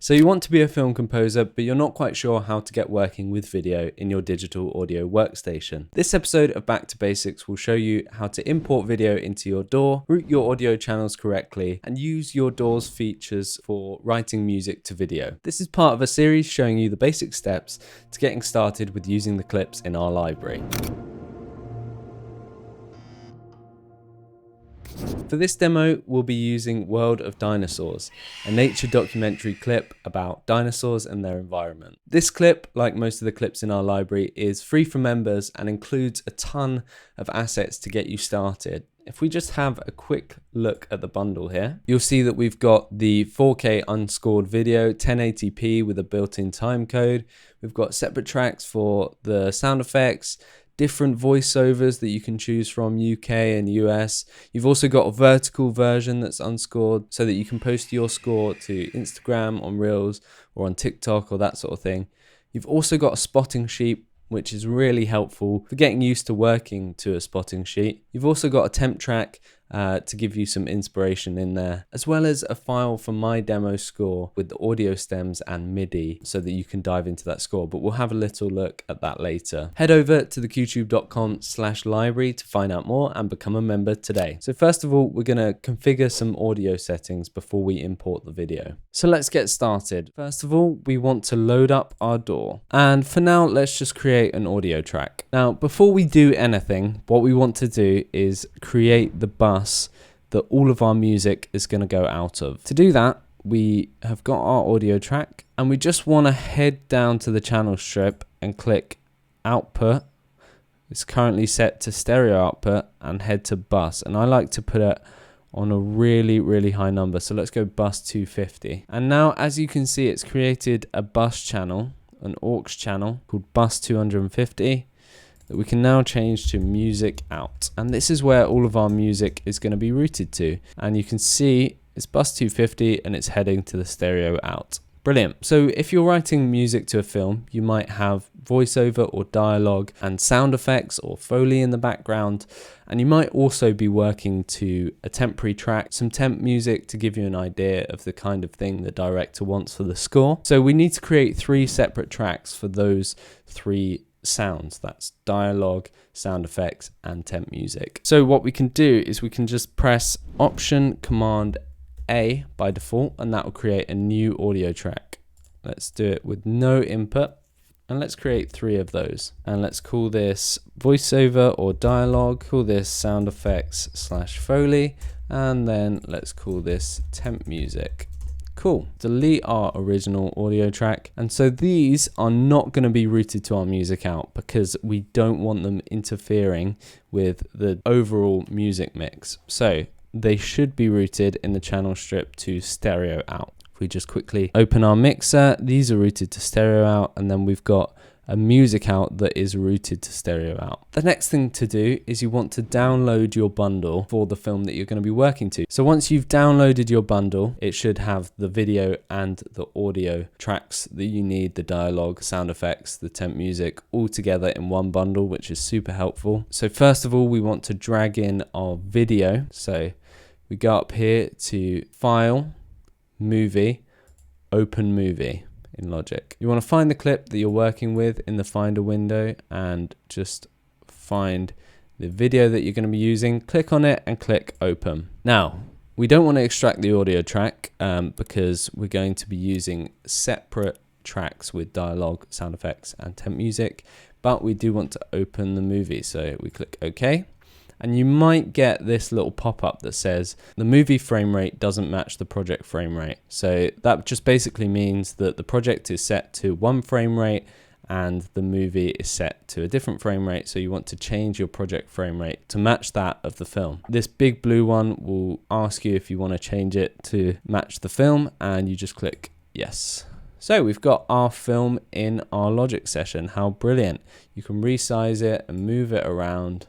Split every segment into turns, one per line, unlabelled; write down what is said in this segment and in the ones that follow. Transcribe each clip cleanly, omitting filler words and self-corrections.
So you want to be a film composer, but you're not quite sure how to get working with video in your digital audio workstation. This episode of Back to Basics will show you how to import video into your DAW, route your audio channels correctly, and use your DAW's features for writing music to video. This is part of a series showing you the basic steps to getting started with using the clips in our library. For this demo, we'll be using World of Dinosaurs, a nature documentary clip about dinosaurs and their environment. This clip, like most of the clips in our library, is free for members and includes a ton of assets to get you started. If we just have a quick look at the bundle here, you'll see that we've got the 4K unscored video, 1080p with a built-in time code. We've got separate tracks for the sound effects, different voiceovers that you can choose from UK and US. You've also got a vertical version that's unscored so that you can post your score to Instagram, on Reels, or on TikTok or that sort of thing. You've also got a spotting sheet, which is really helpful for getting used to working to a spotting sheet. You've also got a temp track to give you some inspiration in there, as well as a file for my demo score with the audio stems and MIDI so that you can dive into that score, but we'll have a little look at that later. Head over to theqtube.com/library to find out more and become a member today. So first of all, we're going to configure some audio settings before we import the video. So let's get started. First of all, we want to load up our DAW. And for now, let's just create an audio track. Now, before we do anything, what we want to do is create the bus that all of our music is going to go out of. To do that, we have got our audio track and we just want to head down to the channel strip and click output. It's currently set to stereo output, and head to bus. And I like to put it on a really high number. So let's go bus 250. And now, as you can see, it's created a bus channel, an aux channel called bus 250. That we can now change to music out. And this is where all of our music is going to be routed to. And you can see it's bus 250 and it's heading to the stereo out. Brilliant. So if you're writing music to a film, you might have voiceover or dialogue and sound effects or Foley in the background. And you might also be working to a temporary track, some temp music to give you an idea of the kind of thing the director wants for the score. So we need to create 3 separate tracks for those 3 sounds. That's dialogue, sound effects, and temp music. So what we can do is we can just press Option Command A by default, and that will create a new audio track. Let's do it with no input, and let's create 3 of those. And let's call this voiceover or dialogue, call this sound effects / Foley, and then let's call this temp music. Cool. Delete our original audio track. And so these are not going to be routed to our music out because we don't want them interfering with the overall music mix. So they should be routed in the channel strip to stereo out. If we just quickly open our mixer, these are routed to stereo out, and then we've got a music out that is routed to stereo out. The next thing to do is you want to download your bundle for the film that you're going to be working to. So once you've downloaded your bundle, it should have the video and the audio tracks that you need, the dialogue, sound effects, the temp music, all together in one bundle, which is super helpful. So first of all, we want to drag in our video. So we go up here to File, Movie, Open Movie. In Logic. You want to find the clip that you're working with in the Finder window and just find the video that you're going to be using, click on it and click Open. Now, we don't want to extract the audio track because we're going to be using separate tracks with dialogue, sound effects and temp music, but we do want to open the movie. So we click OK. And you might get this little pop-up that says the movie frame rate doesn't match the project frame rate. So that just basically means that the project is set to 1 frame rate and the movie is set to a different frame rate. So you want to change your project frame rate to match that of the film. This big blue one will ask you if you want to change it to match the film, and you just click yes. So we've got our film in our Logic session. How brilliant. You can resize it and move it around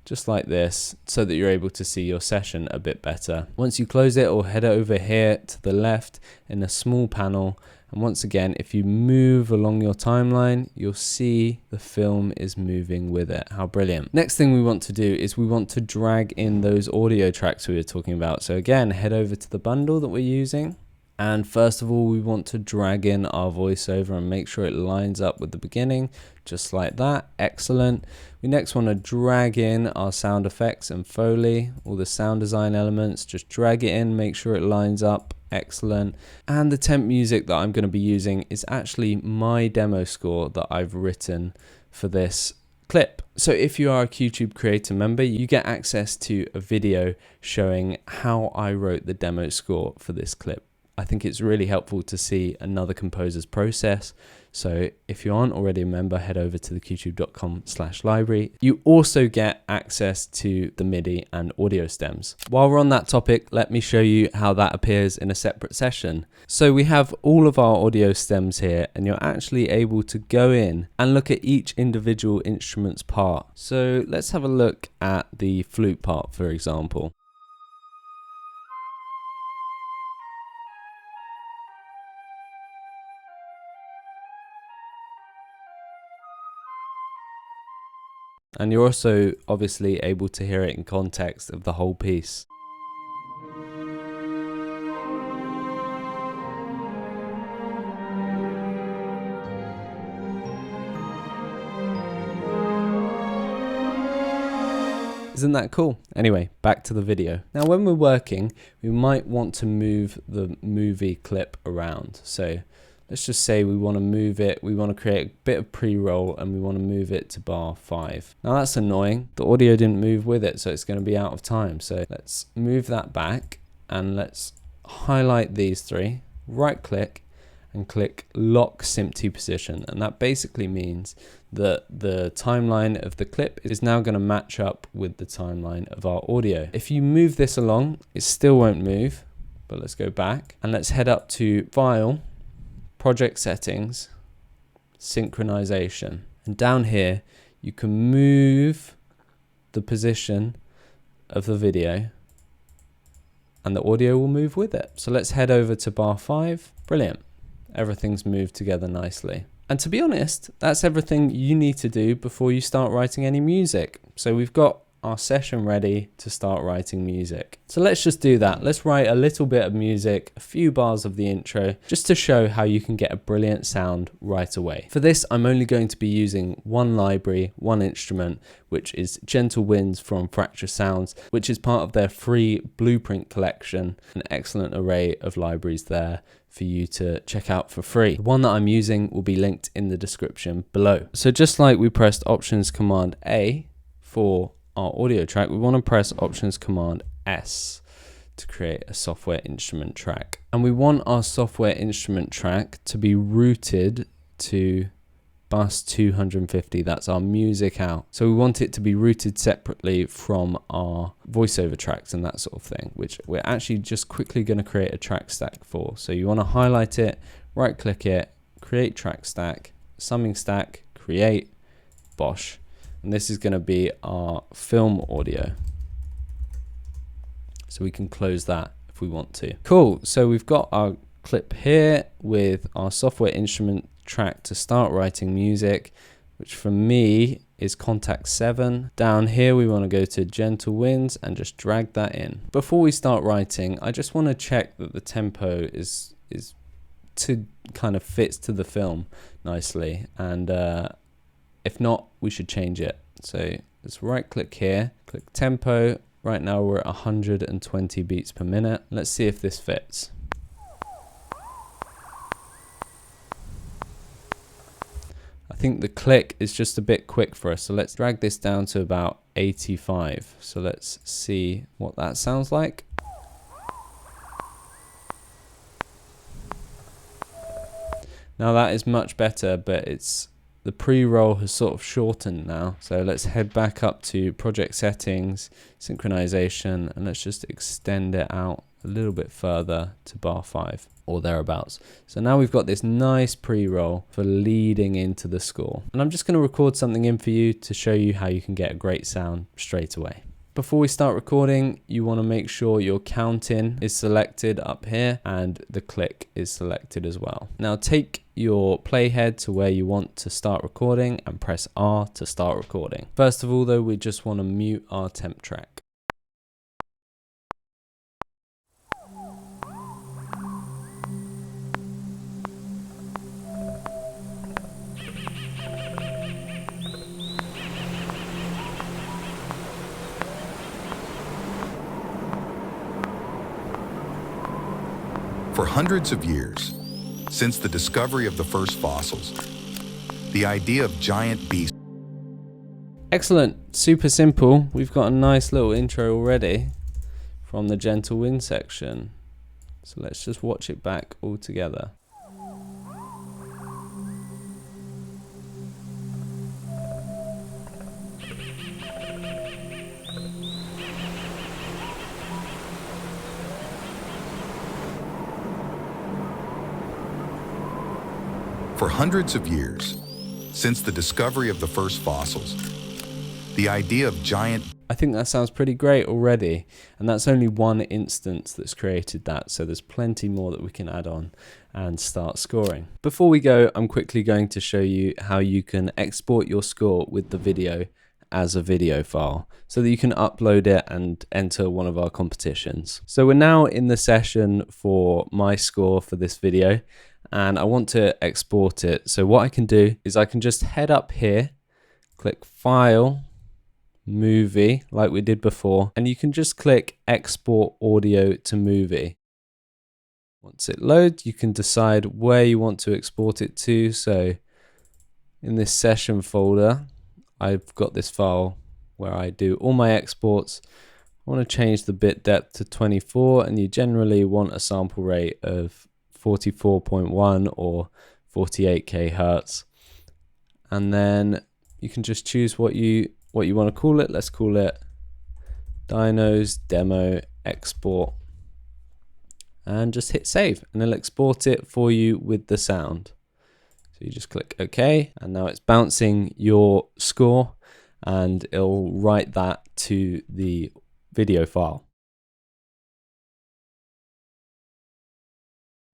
just like this so that you're able to see your session a bit better. Once you close it, or head over here to the left in a small panel, and once again, if you move along your timeline, you'll see the film is moving with it. How brilliant. Next thing we want to do is we want to drag in those audio tracks we were talking about. So again, head over to the bundle that we're using And first of all, we want to drag in our voiceover and make sure it lines up with the beginning, just like that. Excellent. We next want to drag in our sound effects and Foley, all the sound design elements, just drag it in, make sure it lines up. Excellent. And the temp music that I'm going to be using is actually my demo score that I've written for this clip. So if you are a YouTube creator member, you get access to a video showing how I wrote the demo score for this clip. I think it's really helpful to see another composer's process. So if you aren't already a member, head over to theqtube.com/library. You also get access to the MIDI and audio stems. While we're on that topic, let me show you how that appears in a separate session. So we have all of our audio stems here, and you're actually able to go in and look at each individual instrument's part. So let's have a look at the flute part, for example. And you're also obviously able to hear it in context of the whole piece. Isn't that cool? Anyway, back to the video. Now when we're working, we might want to move the movie clip around. So let's just say we want to move it, we want to create a bit of pre-roll and we want to move it to bar 5. Now that's annoying. The audio didn't move with it, so it's going to be out of time. So let's move that back and let's highlight these three, right click and click lock sync to position. And that basically means that the timeline of the clip is now going to match up with the timeline of our audio. If you move this along, it still won't move, but let's go back and let's head up to File, Project Settings, Synchronization. And down here, you can move the position of the video and the audio will move with it. So let's head over to bar 5. Brilliant. Everything's moved together nicely. And to be honest, that's everything you need to do before you start writing any music. So we've got our session ready to start writing music. So let's just do that. Let's write a little bit of music, a few bars of the intro, just to show how you can get a brilliant sound right away. For this, I'm only going to be using one library, one instrument, which is Gentle Winds from Fracture Sounds, which is part of their free Blueprint collection. An excellent array of libraries there for you to check out for free. The one that I'm using will be linked in the description below. So just like we pressed Options Command A for our audio track, we want to press Options Command S to create a software instrument track. And we want our software instrument track to be routed to bus 250. That's our music out. So we want it to be routed separately from our voiceover tracks and that sort of thing, which we're actually just quickly going to create a track stack for. So you want to highlight it, right click it, create track stack, summing stack, create, bosh. And this is going to be our film audio. So we can close that if we want to. Cool. So we've got our clip here with our software instrument track to start writing music, which for me is Contact 7. Down here we want to go to Gentle Winds and just drag that in. Before we start writing, I just want to check that the tempo is to kind of fits to the film nicely, and if not, we should change it. So let's right click here, click tempo. Right now we're at 120 beats per minute. Let's see if this fits. I think the click is just a bit quick for us, so let's drag this down to about 85. So let's see what that sounds like. Now that is much better, but the pre-roll has sort of shortened now. So let's head back up to Project Settings, Synchronization, and let's just extend it out a little bit further to bar 5 or thereabouts. So now we've got this nice pre-roll for leading into the score. And I'm just going to record something in for you to show you how you can get a great sound straight away. Before we start recording, you want to make sure your count-in is selected up here and the click is selected as well. Now take your playhead to where you want to start recording and press R to start recording. First of all though, we just want to mute our temp track.
For hundreds of years, since the discovery of the first fossils, the idea of giant beasts.
Excellent, super simple. We've got a nice little intro already from the gentle wind section. So let's just watch it back all together.
For hundreds of years, since the discovery of the first fossils, the idea of giant...
I think that sounds pretty great already, and that's only one instance that's created that, so there's plenty more that we can add on and start scoring. Before we go, I'm quickly going to show you how you can export your score with the video as a video file so that you can upload it and enter one of our competitions. So we're now in the session for my score for this video, and I want to export it. So what I can do is I can just head up here, click File, Movie, like we did before, and you can just click Export Audio to Movie. Once it loads, you can decide where you want to export it to. So in this session folder, I've got this file where I do all my exports. I want to change the bit depth to 24, and you generally want a sample rate of 44.1 or 48k hertz, and then you can just choose what you want to call it. Let's call it Dinos Demo Export, and just hit save, and it'll export it for you with the sound. So you just click OK, and now it's bouncing your score, and it'll write that to the video file.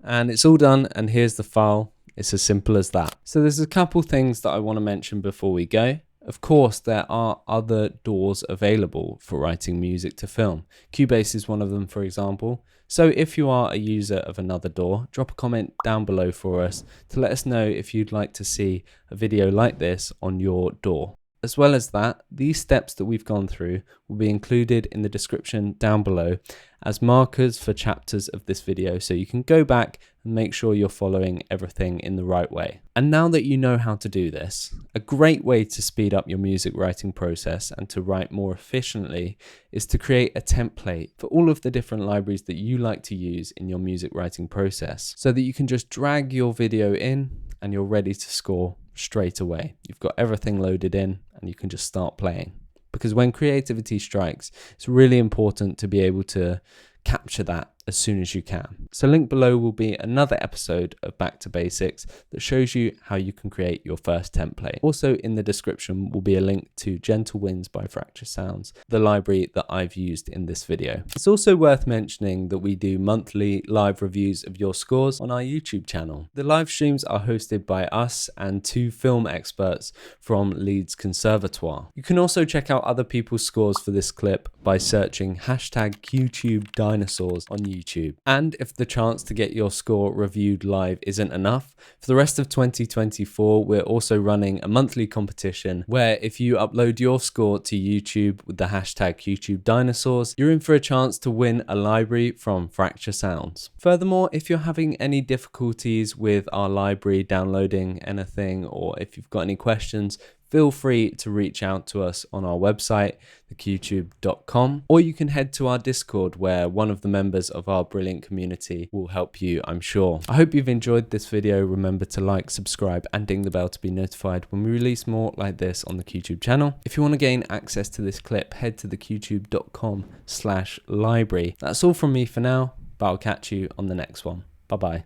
And it's all done, and here's the file. It's as simple as that. So there's a couple things that I want to mention before we go. Of course, there are other DAWs available for writing music to film. Cubase is one of them, for example. So if you are a user of another DAW, drop a comment down below for us to let us know if you'd like to see a video like this on your DAW. As well as that, these steps that we've gone through will be included in the description down below as markers for chapters of this video, so you can go back and make sure you're following everything in the right way. And now that you know how to do this, a great way to speed up your music writing process and to write more efficiently is to create a template for all of the different libraries that you like to use in your music writing process, so that you can just drag your video in and you're ready to score straight away. You've got everything loaded in and you can just start playing. Because when creativity strikes, it's really important to be able to capture that as soon as you can. So link below will be another episode of Back to Basics that shows you how you can create your first template. Also in the description will be a link to Gentle Winds by Fracture Sounds, the library that I've used in this video. It's also worth mentioning that we do monthly live reviews of your scores on our YouTube channel. The live streams are hosted by us and two film experts from Leeds Conservatoire. You can also check out other people's scores for this clip by searching #QTubeDinosaurs on YouTube. And if the chance to get your score reviewed live isn't enough, for the rest of 2024, we're also running a monthly competition where if you upload your score to YouTube with the #QTubeDinosaurs, you're in for a chance to win a library from Fracture Sounds. Furthermore, if you're having any difficulties with our library downloading anything, or if you've got any questions, feel free to reach out to us on our website, theqtube.com, or you can head to our Discord where one of the members of our brilliant community will help you, I'm sure. I hope you've enjoyed this video. Remember to like, subscribe, and ding the bell to be notified when we release more like this on the QTube channel. If you want to gain access to this clip, head to theqtube.com/library. That's all from me for now, but I'll catch you on the next one. Bye bye.